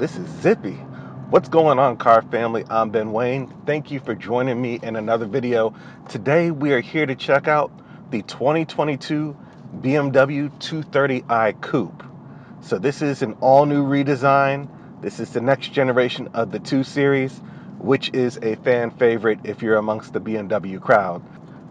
this is zippy. What's going on, car family? I'm Ben Wayne. Thank you for joining me in another video. Today we are here to check out the 2022 BMW 230i Coupe. So this is an all-new redesign. This is the next generation of the 2 Series, which is a fan favorite if you're amongst the BMW crowd.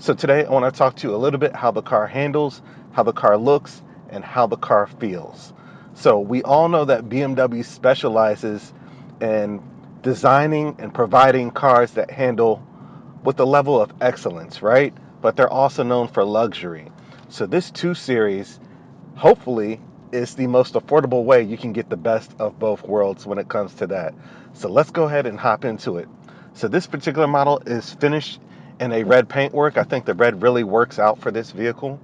So today I want to talk to you a little bit how the car handles, how the car looks, and how the car feels. So we all know that BMW specializes in designing and providing cars that handle with a level of excellence, right? But they're also known for luxury. So this 2 Series, hopefully, is the most affordable way you can get the best of both worlds when it comes to that. So let's go ahead and hop into it. So this particular model is finished in a red paintwork. I think the red really works out for this vehicle,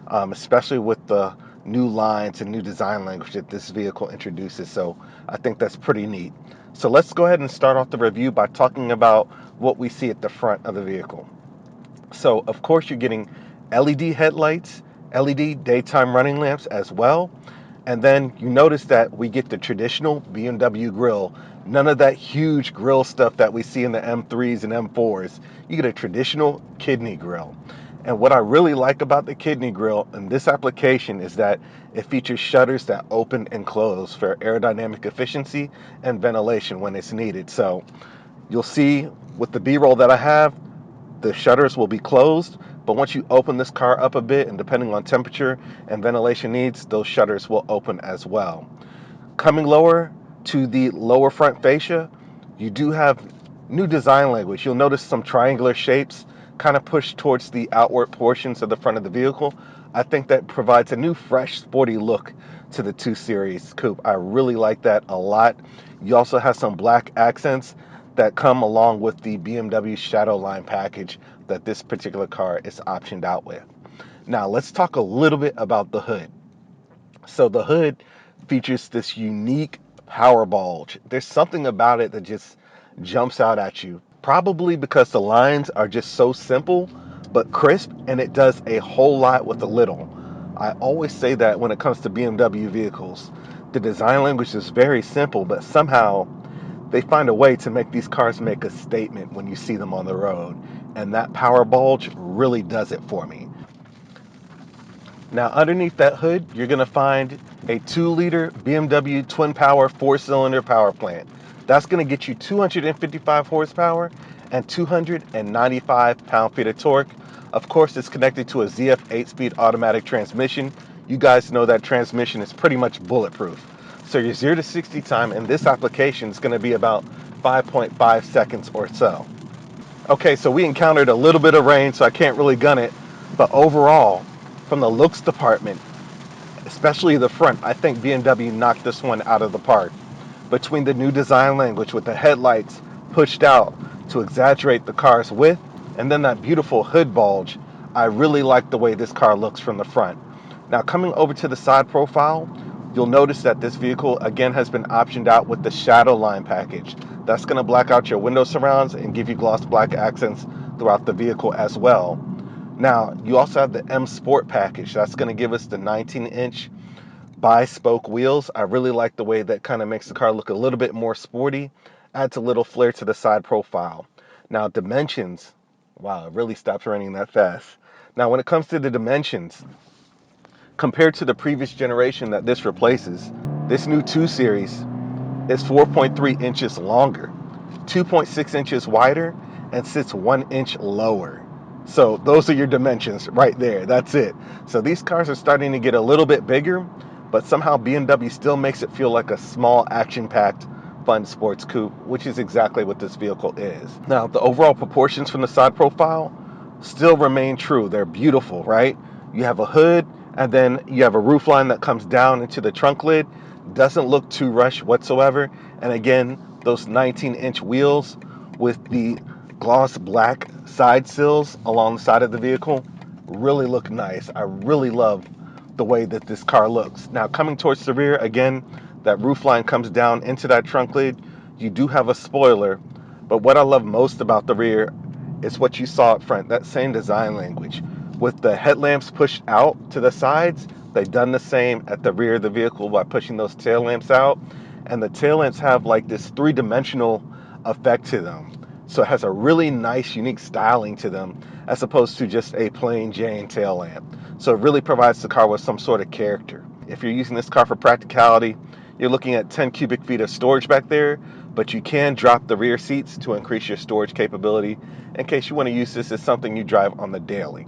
especially with the new lines and new design language that this vehicle introduces. So I think that's pretty neat. So let's go ahead and start off the review by talking about what we see at the front of the vehicle. So of course you're getting LED headlights, LED daytime running lamps as well. And then you notice that we get the traditional BMW grille. None of that huge grille stuff that we see in the M3s and M4s. You get a traditional kidney grille. And what I really like about the kidney grille in this application is that it features shutters that open and close for aerodynamic efficiency and ventilation when it's needed. So you'll see with the B-roll that I have, the shutters will be closed, but once you open this car up a bit, and depending on temperature and ventilation needs, those shutters will open as well. Coming lower to the lower front fascia, you do have new design language. You'll notice some triangular shapes kind of pushed towards the outward portions of the front of the vehicle. I think that provides a new, fresh, sporty look to the 2 Series Coupe. I really like that a lot. You also have some black accents that come along with the BMW Shadow Line package that this particular car is optioned out with. Now let's talk a little bit about the hood. So the hood features this unique power bulge. There's something about it that just jumps out at you, probably because the lines are just so simple but crisp, and it does a whole lot with a little. I always say that when it comes to BMW vehicles, the design language is very simple, but somehow they find a way to make these cars make a statement when you see them on the road, and that power bulge really does it for me. Now underneath that hood, you're going to find a 2-liter BMW twin power 4-cylinder power plant. That's going to get you 255 horsepower and 295 pound-feet of torque. Of course, it's connected to a ZF 8-speed automatic transmission. You guys know that transmission is pretty much bulletproof. So your 0 to 60 time in this application is going to be about 5.5 seconds or so. Okay, so we encountered a little bit of rain, so I can't really gun it. But overall, from the looks department, especially the front, I think BMW knocked this one out of the park. Between the new design language with the headlights pushed out to exaggerate the car's width, and then that beautiful hood bulge, I really like the way this car looks from the front. Now coming over to the side profile, you'll notice that this vehicle again has been optioned out with the Shadow Line package. That's going to black out your window surrounds and give you gloss black accents throughout the vehicle as well. Now you also have the M Sport package. That's going to give us the 19-inch bi-spoke wheels. I really like the way that kind of makes the car look a little bit more sporty, adds a little flair to the side profile. Now dimensions, wow, it really stopped raining that fast. Now when it comes to the dimensions, compared to the previous generation that this replaces, this new 2 Series is 4.3 inches longer, 2.6 inches wider, and sits 1 inch lower. So those are your dimensions right there. That's it. So these cars are starting to get a little bit bigger, but somehow BMW still makes it feel like a small, action-packed, fun sports coupe, which is exactly what this vehicle is. Now, the overall proportions from the side profile still remain true. They're beautiful, right? You have a hood, and then you have a roofline that comes down into the trunk lid. Doesn't look too rushed whatsoever. And again, those 19-inch wheels with the gloss black side sills along the side of the vehicle really look nice. I really love the way that this car looks. Now coming towards the rear, again, that roofline comes down into that trunk lid. You do have a spoiler, but what I love most about the rear is what you saw up front, that same design language. With the headlamps pushed out to the sides, they've done the same at the rear of the vehicle by pushing those tail lamps out. and the tail lamps have like this three-dimensional effect to them. So it has a really nice, unique styling to them as opposed to just a plain Jane tail lamp. So it really provides the car with some sort of character. If you're using this car for practicality, you're looking at 10 cubic feet of storage back there, but you can drop the rear seats to increase your storage capability in case you want to use this as something you drive on the daily,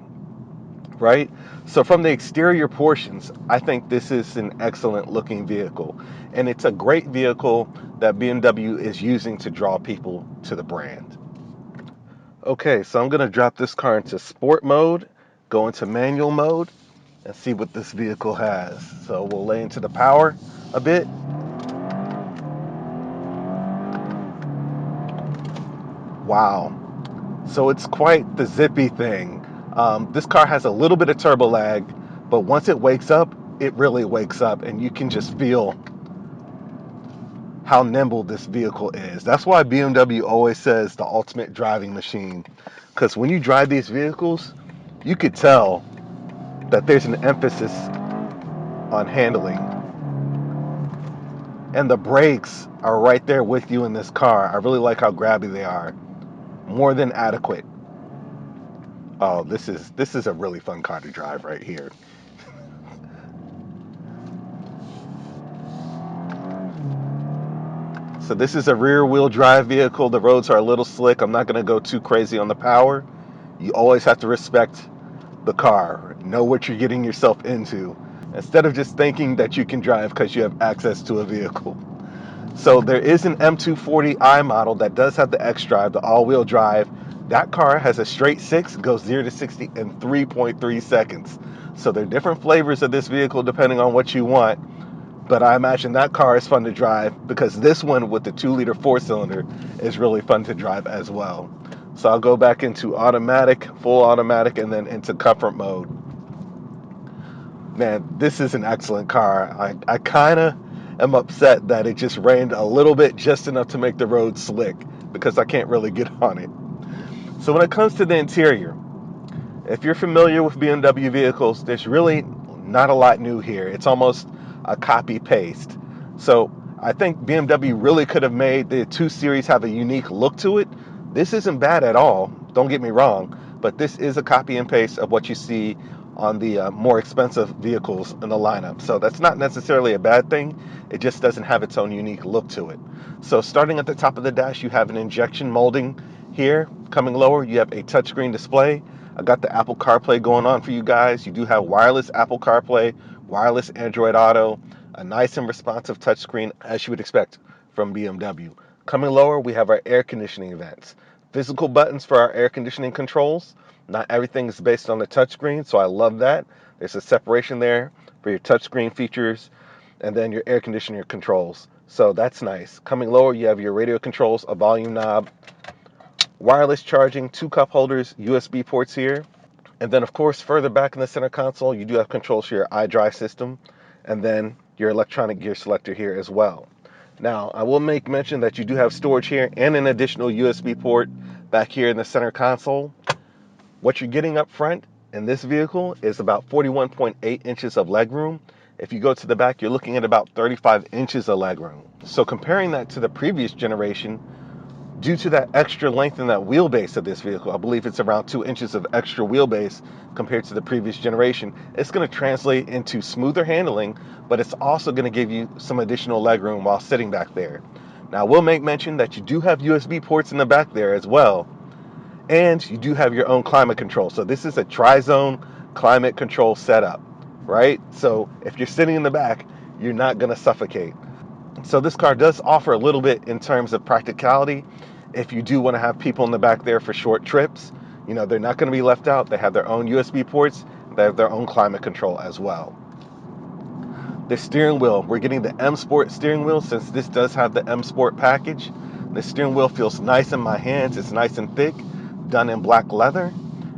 right? So from the exterior portions, I think this is an excellent looking vehicle, and it's a great vehicle that BMW is using to draw people to the brand. Okay, so I'm gonna drop this car into sport mode, go into manual mode, and see what this vehicle has. So we'll lay into the power a bit. Wow, so it's quite the zippy thing. This car has a little bit of turbo lag, but once it wakes up, it really wakes up, and you can just feel how nimble this vehicle is. That's why BMW always says the ultimate driving machine, because when you drive these vehicles, you could tell that there's an emphasis on handling, and the brakes are right there with you in this car. I really like how grabby they are, more than adequate. Oh, this is a really fun car to drive right here. So this is a rear wheel drive vehicle. The roads are a little slick. I'm not going to go too crazy on the power. You always have to respect the car, know what you're getting yourself into, instead of just thinking that you can drive because you have access to a vehicle. So there is an M240i model that does have the X-Drive, the all-wheel drive. That car has a straight 6, goes 0 to 60 in 3.3 seconds. So there are different flavors of this vehicle depending on what you want. But I imagine that car is fun to drive because this one with the 2-liter 4-cylinder is really fun to drive as well. So I'll go back into automatic, full automatic, and then into comfort mode. Man, this is an excellent car. I kind of am upset that it just rained a little bit, just enough to make the road slick, because I can't really get on it. So when it comes to the interior, if you're familiar with BMW vehicles, there's really not a lot new here. It's almost a copy paste. So I think BMW really could have made the 2 Series have a unique look to it. This isn't bad at all, don't get me wrong, but this is a copy and paste of what you see on the more expensive vehicles in the lineup. So that's not necessarily a bad thing. It just doesn't have its own unique look to it. So starting at the top of the dash, you have an injection molding here. Coming lower, you have a touchscreen display. I got the Apple CarPlay going on for you guys. You do have wireless Apple CarPlay, wireless Android Auto, a nice and responsive touchscreen as you would expect from BMW. Coming lower, we have our air conditioning vents. Physical buttons for our air conditioning controls. Not everything is based on the touchscreen, so I love that. There's a separation there for your touchscreen features and then your air conditioner controls. So that's nice. Coming lower, you have your radio controls, a volume knob, wireless charging, 2 cup holders, USB ports here. And then, of course, further back in the center console, you do have controls for your iDrive system and then your electronic gear selector here as well. Now, I will make mention that you do have storage here and an additional USB port back here in the center console. What you're getting up front in this vehicle is about 41.8 inches of legroom. If you go to the back, you're looking at about 35 inches of legroom. So comparing that to the previous generation, due to that extra length in that wheelbase of this vehicle, I believe it's around 2 inches of extra wheelbase compared to the previous generation, it's going to translate into smoother handling, but it's also going to give you some additional legroom while sitting back there. Now, I will make mention that you do have USB ports in the back there as well, and you do have your own climate control. So this is a tri-zone climate control setup, right? So if you're sitting in the back, you're not going to suffocate. So this car does offer a little bit in terms of practicality. If you do want to have people in the back there for short trips, you know, they're not going to be left out. They have their own USB ports. They have their own climate control as well. The steering wheel, we're getting the M Sport steering wheel since this does have the M Sport package. The steering wheel feels nice in my hands. It's nice and thick, done in black leather.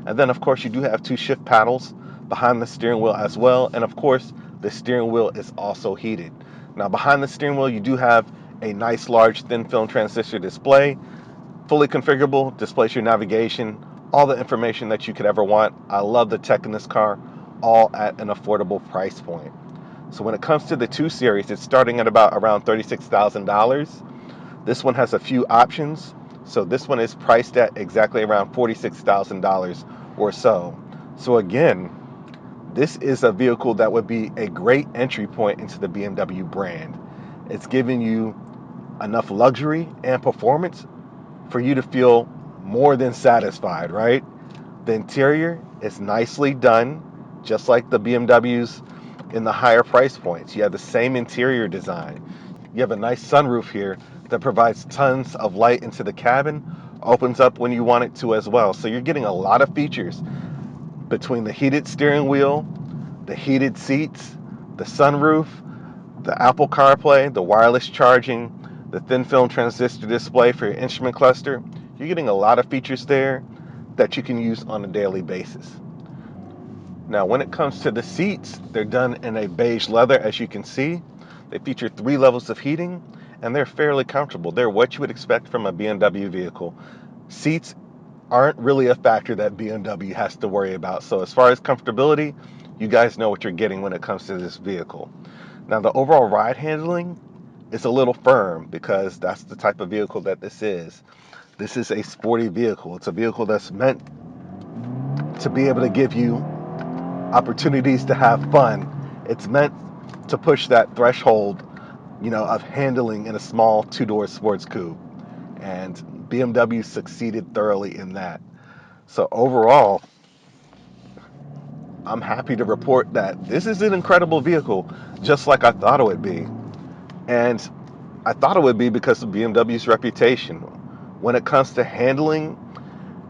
And then, of course, you do have 2 shift paddles behind the steering wheel as well. And, of course, the steering wheel is also heated. Now, behind the steering wheel, you do have a nice, large, thin film transistor display. Fully configurable, displays your navigation, all the information that you could ever want. I love the tech in this car, all at an affordable price point. So when it comes to the 2 Series, it's starting at about around $36,000. This one has a few options. So this one is priced at exactly around $46,000 or so. So again, this is a vehicle that would be a great entry point into the BMW brand. It's giving you enough luxury and performance for you to feel more than satisfied, right? The interior is nicely done, just like the BMWs in the higher price points. You have the same interior design. You have a nice sunroof here that provides tons of light into the cabin, opens up when you want it to as well. So you're getting a lot of features between the heated steering wheel, the heated seats, the sunroof, the Apple CarPlay, the wireless charging, the thin film transistor display for your instrument cluster. You're getting a lot of features there that you can use on a daily basis. Now, when it comes to the seats, they're done in a beige leather, as you can see. They feature 3 levels of heating, and they're fairly comfortable. They're what you would expect from a BMW vehicle. Seats aren't really a factor that BMW has to worry about. So as far as comfortability, you guys know what you're getting when it comes to this vehicle. Now, the overall ride handling is a little firm because that's the type of vehicle that this is. This is a sporty vehicle. It's a vehicle that's meant to be able to give you opportunities to have fun. It's meant to push that threshold, of handling in a small 2-door sports coupe. And BMW succeeded thoroughly in that. So overall, I'm happy to report that this is an incredible vehicle, just like I thought it would be. And I thought it would be because of BMW's reputation. When it comes to handling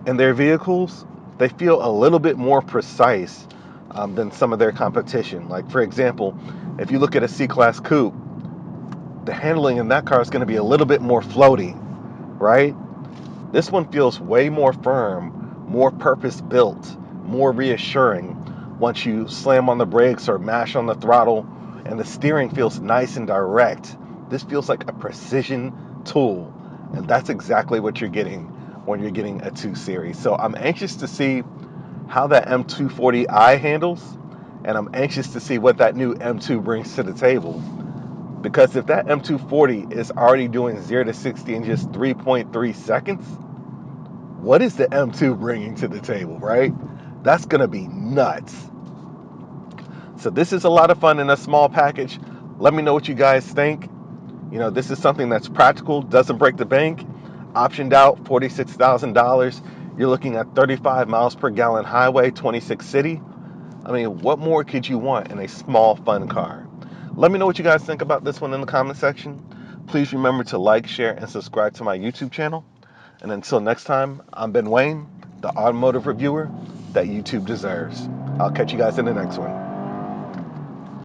in their vehicles, they feel a little bit more precise than some of their competition. Like, for example, if you look at a C-Class coupe, the handling in that car is going to be a little bit more floaty, right? This one feels way more firm, more purpose-built, more reassuring once you slam on the brakes or mash on the throttle, and the steering feels nice and direct. This feels like a precision tool, and that's exactly what you're getting when you're getting a 2 Series. So I'm anxious to see how that M240i handles, and I'm anxious to see what that new M2 brings to the table. Because if that M240 is already doing 0 to 60 in just 3.3 seconds, what is the M2 bringing to the table, right? That's going to be nuts. So this is a lot of fun in a small package. Let me know what you guys think. This is something that's practical, doesn't break the bank. Optioned out, $46,000. You're looking at 35 miles per gallon highway, 26 city. I mean, what more could you want in a small, fun car? Let me know what you guys think about this one in the comment section. Please remember to like, share, and subscribe to my YouTube channel. And until next time, I'm Ben Wayne, the automotive reviewer that YouTube deserves. I'll catch you guys in the next one.